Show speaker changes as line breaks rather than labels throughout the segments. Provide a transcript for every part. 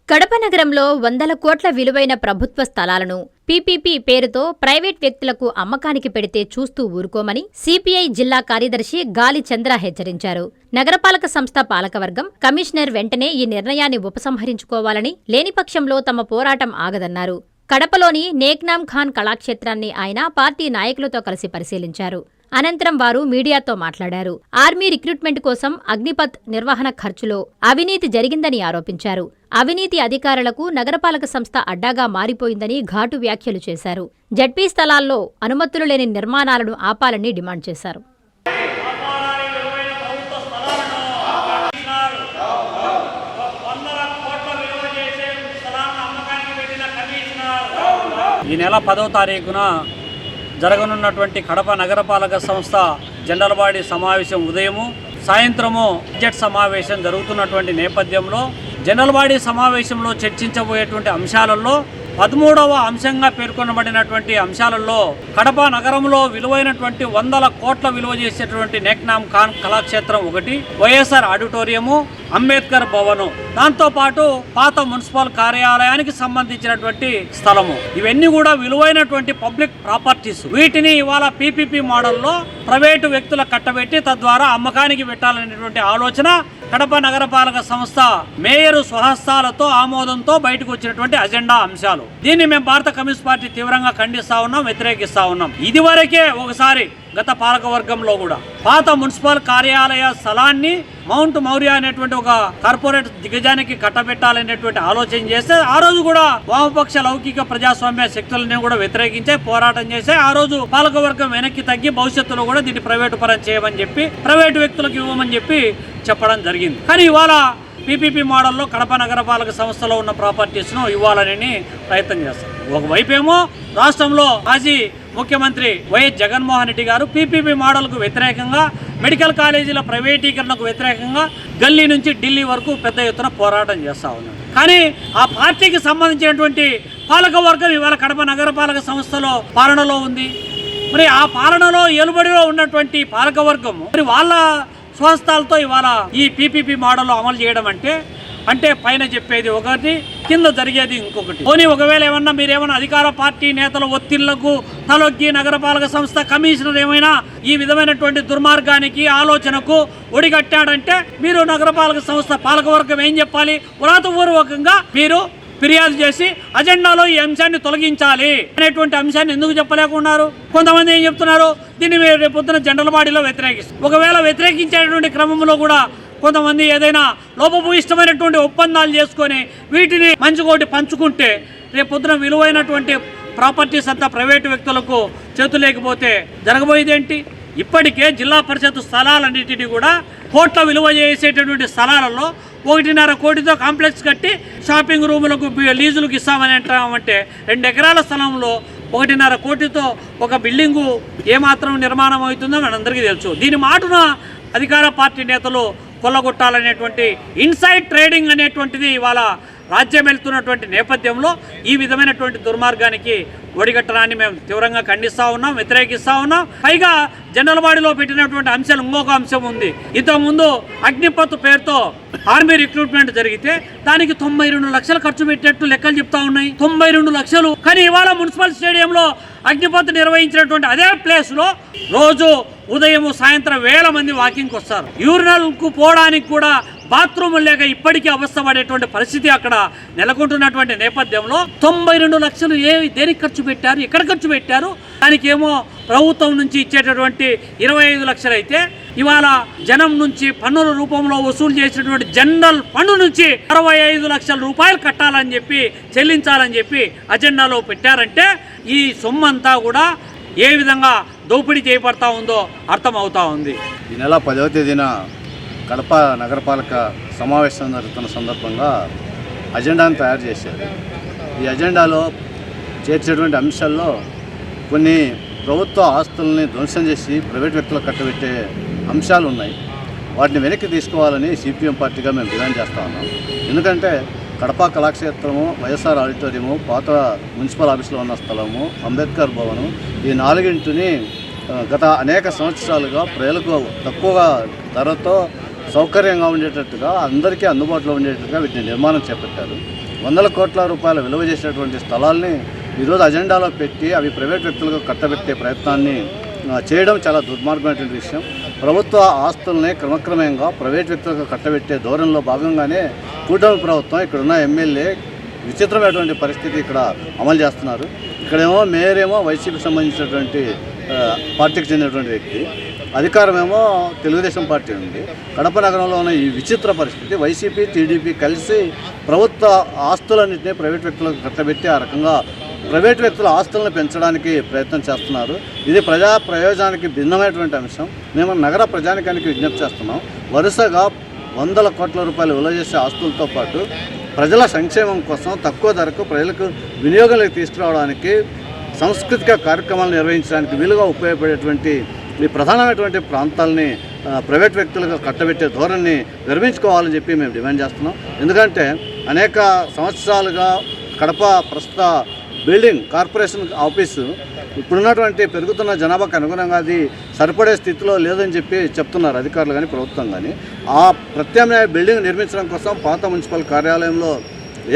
కడప నగరంలో వందల కోట్ల విలువైన ప్రభుత్వ స్థలాలను పీపీపీ పేరుతో ప్రైవేట్ వ్యక్తులకు అమ్మకానికి పెడితే చూస్తూ ఊరుకోమని సిపిఐ జిల్లా కార్యదర్శి గాలి చంద్ర హెచ్చరించారు. నగరపాలక సంస్థ పాలకవర్గం, కమిషనర్ వెంటనే ఈ నిర్ణయాన్ని ఉపసంహరించుకోవాలని, లేని పక్షంలో తమ పోరాటం ఆగదన్నారు. కడపలోని నేక్నాం ఖాన్ కళాక్షేత్రాన్ని ఆయన పార్టీ నాయకులతో కలిసి పరిశీలించారు. అనంతరం వారు మీడియాతో మాట్లాడారు. ఆర్మీ రిక్రూట్మెంట్ కోసం అగ్నిపథ్ నిర్వహణ ఖర్చులో అవినీతి జరిగిందని ఆరోపించారు. అవినీతి అధికారులకు నగరపాలక సంస్థ అడ్డాగా మారిపోయిందని ఘాటు వ్యాఖ్యలు చేశారు. జడ్పీ స్థలాల్లో అనుమతులు లేని నిర్మాణాలను ఆపాలని డిమాండ్ చేశారు.
ఈ నెల 10వ తారీఖున జరగనున్నటువంటి కడప నగరపాలక సంస్థ జనరల్ బాడీ సమావేశం ఉదయము, సాయంత్రము బడ్జెట్ సమావేశం జరుగుతున్నటువంటి నేపథ్యంలో జనరల్ బాడీ సమావేశంలో చర్చించబోయేటువంటి అంశాలలో 13వ అంశంగా పేర్కొనబడినటువంటి అంశాలలో కడప నగరంలో విలువైనటువంటి వందల కోట్ల విలువ చేసేటువంటి నేక్నాం ఖాన్ కళాక్షేత్రం ఒకటి, వైఎస్ఆర్ ఆడిటోరియము, అంబేద్కర్ భవను, దాంతోపాటు పాత మున్సిపల్ కార్యాలయానికి సంబంధించినటువంటి స్థలము, ఇవన్నీ కూడా విలువైనటువంటి పబ్లిక్ ప్రాపర్టీస్. వీటిని ఇవాళ పీపీపీ మోడల్లో ప్రైవేటు వ్యక్తుల కట్టబెట్టి తద్వారా అమ్మకానికి పెట్టాలనేటువంటి ఆలోచన కడప నగరపాలక సంస్థ మేయర్ స్వహస్తాలతో ఆమోదంతో బయటకు వచ్చినటువంటి అజెండా అంశాలు. దీన్ని మేము భారత కమ్యూనిస్ట్ పార్టీ తీవ్రంగా ఖండిస్తా ఉన్నాం, వ్యతిరేకిస్తా ఉన్నాం. ఇదివరకే ఒకసారి గత పాలకవర్గంలో కూడా పాత మున్సిపల్ కార్యాలయ స్థలాన్ని మౌంట్ మౌర్య అనేటువంటి ఒక కార్పొరేట్ దిగ్గజానికి కట్టబెట్టాలనేటువంటి ఆలోచన చేస్తే ఆ రోజు కూడా వామపక్ష లౌకిక ప్రజాస్వామ్య శక్తులని కూడా వ్యతిరేకించే పోరాటం చేస్తే ఆ రోజు పాలకవర్గం వెనక్కి తగ్గి భవిష్యత్తులో కూడా దీన్ని ప్రైవేటు పరం చేయమని చెప్పి ప్రైవేటు వ్యక్తులకు ఇవ్వమని చెప్పి చెప్పడం జరిగింది. కానీ ఇవాళ పీపీపీ మోడల్లో కడప నగరపాలక సంస్థలో ఉన్న ప్రాపర్టీస్ను ఇవ్వాలని ప్రయత్నం చేస్తారు. ఒకవైపేమో రాష్ట్రంలో మాజీ ముఖ్యమంత్రి వైఎస్ జగన్మోహన్ రెడ్డి గారు పీపీపీ మోడల్కు వ్యతిరేకంగా, మెడికల్ కాలేజీల ప్రైవేటీకరణకు వ్యతిరేకంగా గల్లీ నుంచి ఢిల్లీ వరకు పెద్ద ఎత్తున పోరాటం చేస్తూ ఉన్నారు. కానీ ఆ పార్టీకి సంబంధించినటువంటి పాలకవర్గం ఇవాళ కడప నగరపాలక సంస్థలో పాలనలో ఉంది. మరి ఆ పాలనలో ఎలుబడిలో ఉన్నటువంటి పాలకవర్గం మరి వాళ్ళ స్వస్థాలతో ఇవాళ ఈ పీపీపీ మోడల్లో అమలు చేయడం అంటే పైన చెప్పేది ఒకటి, కింద జరిగేది ఇంకొకటి. పోనీ ఒకవేళ ఏమన్నా మీరేమన్నా అధికార పార్టీ నేతల ఒత్తిళ్లకు తలొగ్గి నగరపాలక సంస్థ కమిషనర్ ఏమైనా ఈ విధమైనటువంటి దుర్మార్గానికి ఆలోచనకు ఒడిగట్టాడంటే మీరు నగరపాలక సంస్థ పాలకవర్గం ఏం చెప్పాలి? వ్రాతపూర్వకంగా మీరు ఫిర్యాదు చేసి అజెండాలో ఈ అంశాన్ని తొలగించాలి అనేటువంటి అంశాన్ని ఎందుకు చెప్పలేకున్నారు? కొంతమంది ఏం చెప్తున్నారు, దీన్ని రేపు పొద్దున జనరల్ బాడీలో వ్యతిరేకిస్తారు. ఒకవేళ వ్యతిరేకించేటువంటి క్రమంలో కూడా కొంతమంది ఏదైనా లోపభూయిష్టమైనటువంటి ఒప్పందాలు చేసుకొని వీటిని మంచుకోటి పంచుకుంటే రేపు పొద్దున విలువైనటువంటి ప్రాపర్టీస్ అంతా ప్రైవేటు వ్యక్తులకు చేతులేకపోతే జరగబోయేదేంటి? ఇప్పటికే జిల్లా పరిషత్ స్థలాలన్నింటినీ కూడా కోట్ల విలువ చేసేటటువంటి స్థలాలలో 1.5 కోటితో కాంప్లెక్స్ కట్టి షాపింగ్ రూములకు లీజులకు ఇస్తామని అంటామంటే 2 ఎకరాల స్థలంలో 1.5 కోటితో ఒక బిల్డింగు ఏమాత్రం నిర్మాణం అవుతుందో మనందరికీ తెలుసు. దీని మాటున అధికార పార్టీ నేతలు కొల్లగొట్టాలనేటువంటి ఇన్సైడ్ ట్రేడింగ్ అనేటువంటిది ఇవాళ రాజ్యం వెళ్తున్నటువంటి నేపథ్యంలో ఈ విధమైనటువంటి దుర్మార్గానికి ఒడిగట్టడాన్ని మేము తీవ్రంగా ఖండిస్తూ ఉన్నాం, వ్యతిరేకిస్తూ ఉన్నాం. పైగా జనరల్ బాడీలో పెట్టినటువంటి అంశాలు ఇంకొక అంశం ఉంది. ఇంతకుముందు అగ్నిపథ్ పేరుతో ఆర్మీ రిక్రూట్మెంట్ జరిగితే దానికి 92 లక్షలు ఖర్చు పెట్టేట్టు లెక్కలు చెప్తా ఉన్నాయి. 92 లక్షలు. కానీ ఇవాళ మున్సిపల్ స్టేడియంలో అగ్నిపథ్ నిర్వహించినటువంటి అదే ప్లేస్లో రోజు ఉదయం సాయంత్రం వేల మంది వాకింగ్కి వస్తారు. యూరినల్కు పోవడానికి కూడా బాత్రూమ్ లేక ఇప్పటికీ అవస్థపడేటువంటి పరిస్థితి అక్కడ నెలకొంటున్నటువంటి నేపథ్యంలో 92 లక్షలు దేనికి ఖర్చు పెట్టారు, ఎక్కడ ఖర్చు పెట్టారు? దానికి ఏమో ప్రభుత్వం నుంచి ఇచ్చేటటువంటి 25 లక్షలు అయితే ఇవాళ జనం నుంచి పన్నుల రూపంలో వసూలు చేసినటువంటి జనరల్ ఫండ్ నుంచి 65 లక్షల రూపాయలు కట్టాలని చెప్పి చెల్లించాలని చెప్పి అజెండాలో పెట్టారంటే ఈ సొమ్మంతా కూడా ఏ విధంగా దోపిడీ చేయబడతా ఉందో అర్థమవుతా ఉంది.
ఈ నెల 10వ తేదీన కడప నగరపాలక సమావేశం జరుగుతున్న సందర్భంగా అజెండాను తయారు చేశారు. ఈ అజెండాలో చేర్చేటువంటి అంశాల్లో కొన్ని ప్రభుత్వ ఆస్తుల్ని ధ్వంసం చేసి ప్రైవేట్ వ్యక్తులకు కట్టబెట్టే అంశాలు ఉన్నాయి. వాటిని వెనక్కి తీసుకోవాలని సిపిఎం పార్టీగా మేము డిమాండ్ చేస్తూ ఉన్నాం. ఎందుకంటే కడప కళాక్షేత్రము, వైఎస్ఆర్ ఆడిటోరియము, పాత మున్సిపల్ ఆఫీసులో ఉన్న స్థలము, అంబేద్కర్ భవను, ఈ 4ని గత అనేక సంవత్సరాలుగా ప్రజలకు తక్కువ ధరతో సౌకర్యంగా ఉండేటట్టుగా అందరికీ అందుబాటులో ఉండేటట్టుగా వీటిని నిర్మాణం చేపట్టారు. వందల కోట్ల రూపాయల విలువ చేసేటువంటి స్థలాల్ని ఈరోజు అజెండాలో పెట్టి అవి ప్రైవేట్ వ్యక్తులకు కట్టబెట్టే ప్రయత్నాన్ని చేయడం చాలా దుర్మార్గమైనటువంటి విషయం. ప్రభుత్వ ఆస్తుల్ని క్రమక్రమంగా ప్రైవేట్ వ్యక్తులకు కట్టబెట్టే ధోరణిలో భాగంగానే కూటమి ప్రభుత్వం ఇక్కడున్న ఎమ్మెల్యే విచిత్రమైనటువంటి పరిస్థితి ఇక్కడ అమలు చేస్తున్నారు. ఇక్కడేమో మేయరేమో వైసీపీకి సంబంధించినటువంటి పార్టీకి చెందినటువంటి వ్యక్తి, అధికారమేమో తెలుగుదేశం పార్టీ ఉంది. కడప నగరంలో ఉన్న ఈ విచిత్ర పరిస్థితి వైసీపీ టీడీపీ కలిసి ప్రభుత్వ ఆస్తులన్నింటినీ ప్రైవేట్ వ్యక్తులకు కట్టబెట్టి ఆ రకంగా ప్రైవేట్ వ్యక్తుల ఆస్తులను పెంచడానికి ప్రయత్నం చేస్తున్నారు. ఇది ప్రజా ప్రయోజనానికి భిన్నమైనటువంటి అంశం. మేము నగర ప్రజానికానికి విజ్ఞప్తి చేస్తున్నాం. వరుసగా వందల కోట్ల రూపాయలు విలువ చేసే ఆస్తులతో పాటు ప్రజల సంక్షేమం కోసం తక్కువ ధరకు ప్రజలకు వినియోగంలోకి తీసుకురావడానికి సాంస్కృతిక కార్యక్రమాలు నిర్వహించడానికి వీలుగా ఉపయోగపడేటువంటి ఈ ప్రధానమైనటువంటి ప్రాంతాలని ప్రైవేట్ వ్యక్తులకు కట్టబెట్టే ధోరణిని విరమించుకోవాలని చెప్పి మేము డిమాండ్ చేస్తున్నాం. ఎందుకంటే అనేక సంవత్సరాలుగా కడప ప్రస్తుత బిల్డింగ్ కార్పొరేషన్ ఆఫీసు ఇప్పుడున్నటువంటి పెరుగుతున్న జనాభాకు అనుగుణంగా అది సరిపడే స్థితిలో లేదని చెప్పి చెప్తున్నారు అధికారులు కానీ ప్రభుత్వం కానీ. ఆ ప్రత్యామ్నాయ బిల్డింగ్ నిర్మించడం కోసం పాత మున్సిపల్ కార్యాలయంలో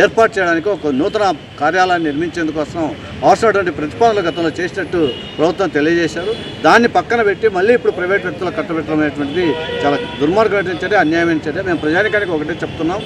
ఏర్పాటు చేయడానికి ఒక నూతన కార్యాలయాన్ని నిర్మించేందుకోసం అవసరమైనటువంటి ప్రతిపాదనలు గతంలో చేసినట్టు ప్రభుత్వం తెలియజేశారు. దాన్ని పక్కన పెట్టి మళ్ళీ ఇప్పుడు ప్రైవేట్ వ్యక్తులకు కట్టబెట్టడం అనేటువంటిది చాలా దుర్మార్గమైన చర్య, అన్యాయమైన చర్య. మేము ప్రజానికానికి ఒకటే చెప్తున్నాం,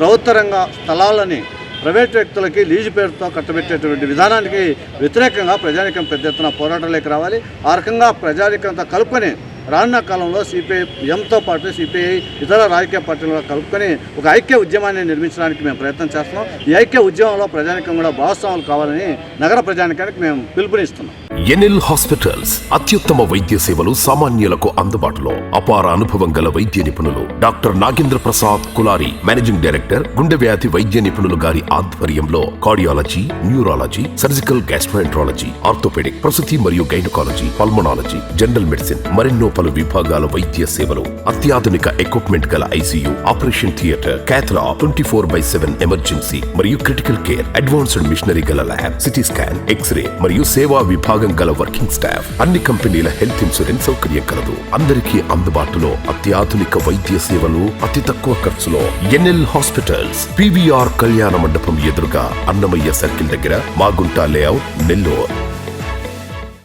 ప్రభుత్వ రంగ స్థలాలని ప్రైవేట్ వ్యక్తులకి లీజు పేరుతో కట్టబెట్టేటువంటి విధానానికి వ్యతిరేకంగా ప్రజానికం పెద్ద ఎత్తున పోరాటాలకు రావాలి. ఆ రకంగా ప్రజానికంతో కలుపుకొని రానున్న కాలంలో సిపిఐఎంతో పాటు సిపిఐ ఇతర రాజకీయ పార్టీలు కలుపుకొని ఒక ఐక్య ఉద్యమాన్ని నిర్మించడానికి మేము ప్రయత్నం చేస్తున్నాం. ఈ ఐక్య ఉద్యమంలో ప్రజానికం కూడా భాగస్వాములు కావాలని నగర ప్రజానికానికి మేము పిలుపునిస్తున్నాం.
ఎన్ఎల్ హాస్పిటల్స్ అత్యుత్తమ వైద్య సేవలు సామాన్యులకు అందుబాటులో. అపార అనుభవం గల వైద్య నిపుణులు doctor Nagendra Prasad Kulari, managing director, గుండె వ్యాధి వైద్య నిపుణులు గారి ఆధ్వర్యంలో cardiology, neurology, surgical gastroenterology, orthopaedic, ప్రసూతి మరియు గైనకాలజీ, పల్మనాలజీ, జనరల్ మెడిసిన్ మరెన్నో పలు విభాగాల వైద్య సేవలు. అత్యాధునిక ఎక్విప్మెంట్ గల ఐసీయూ, ఆపరేషన్ థియేటర్, క్యాథ్లా, 24/7 ఎమర్జెన్సీ మరియు క్రిటికల్ కేర్, అడ్వాన్స్డ్ మిషనరీ గల ల్యాబ్, సిటీ స్కాన్, ఎక్స్రే మరియు సేవా విభాగం గల వర్కింగ్ స్టాఫ్. అన్ని కంపెనీల హెల్త్ ఇన్సూరెన్స్ సౌకర్యం కలదు. అందరికీ అందుబాటులో అత్యాధునిక వైద్య సేవలు అతి తక్కువ ఖర్చులో. ఎన్ఎల్ హాస్పిటల్స్, పివిఆర్ కళ్యాణ మండపం ఎదురుగా, అన్నమయ్య సర్కిల్ దగ్గర, మాగుంట లేఅవుట్, నెల్లూరు.